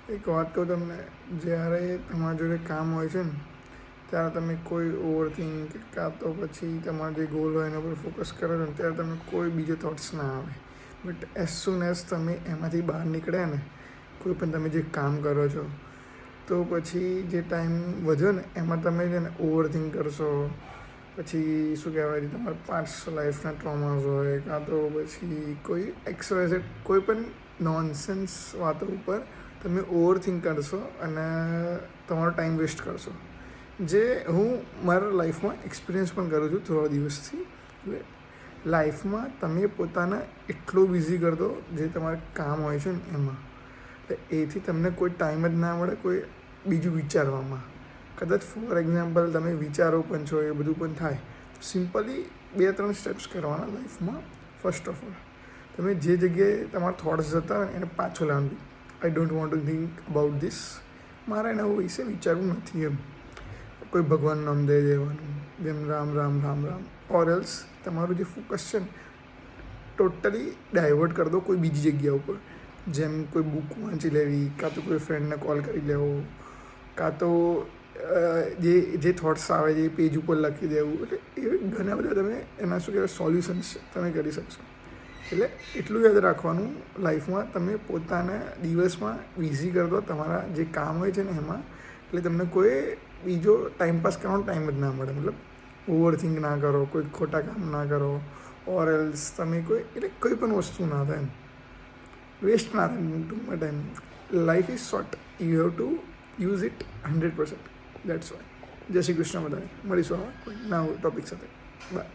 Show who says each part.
Speaker 1: એક વાત કહું તમને, જ્યારે તમારા જોડે કામ હોય છે ને ત્યારે તમે કોઈ ઓવરથિંક કાં તો પછી તમારો જે ગોલ હોય એના પર ફોકસ કરો છો ને ત્યારે તમે કોઈ બીજો થોટ્સ ના આવે. બટ એઝ સૂન એઝ તમે એમાંથી બહાર નીકળ્યા ને, કોઈ પણ તમે જે કામ કરો છો તો પછી જે ટાઈમ વધ્યો ને એમાં તમે છે ને ઓવરથિંક કરશો. પછી શું કહેવાય, તમારા પાસ્ટ લાઈફના ટ્રોમાસ હોય કાં તો પછી કોઈ એક્સવાઇઝેડ કોઈ પણ નોનસેન્સ વાતો ઉપર તમે ઓવરથિંક કરશો અને તમારો ટાઈમ વેસ્ટ કરશો. જે હું મારા લાઈફમાં એક્સપિરિયન્સ પણ કરું છું થોડા દિવસથી. એટલે લાઈફમાં તમે પોતાને એટલું બિઝી કરી દો જે તમારે કામ હોય છે ને એમાં, એટલે એથી તમને કોઈ ટાઈમ જ ના મળે કોઈ બીજું વિચારવામાં. કદાચ ફોર એક્ઝામ્પલ તમે વિચારો પણ છો, એ બધું પણ થાય. સિમ્પલી 2-3 સ્ટેપ્સ કરવાના લાઈફમાં. ફર્સ્ટ ઓફ ઓલ તમે જે જગ્યાએ તમારા થોટ્સ જતા હોય એને પાછો લાવવાનું. I don't want to think about this, મારે એના વિશે વિચારવું નથી એમ. કોઈ ભગવાનનું નામ દઈ દેવાનું, જેમ રામ રામ રામ રામ. ઓર એલ્સ તમારું જે ફોકસ છે ને ટોટલી ડાયવર્ટ કરી દો કોઈ બીજી જગ્યા ઉપર. જેમ કોઈ બુક વાંચી લેવી, કાં તો કોઈ ફ્રેન્ડને કોલ કરી લેવો, કાં તો જે થોટ્સ આવે છે એ પેજ ઉપર લખી દેવું. એટલે એવી ઘણા બધા તમે એના શું કહેવાય સોલ્યુશન્સ તમે કરી શકશો. એટલે એટલું યાદ રાખવાનું, લાઈફમાં તમે પોતાના દિવસમાં બિઝી કરી દો તમારા જે કામ હોય છે ને એમાં. એટલે તમને કોઈ બીજો ટાઈમપાસ કરવાનો ટાઈમ જ ના મળે. મતલબ ઓવરથિંક ના કરો, કોઈ ખોટા કામ ના કરો, ઓર એલ્સ તમે કોઈ પણ વસ્તુ ના થાય એમ. વેસ્ટ ના થાય ટૂંકમાં time. Life is short, you have to use it 100%. That's why. જય શ્રી કૃષ્ણ બધાને. મળીશું હવે કોઈ નવા ટોપિક સાથે. બાય.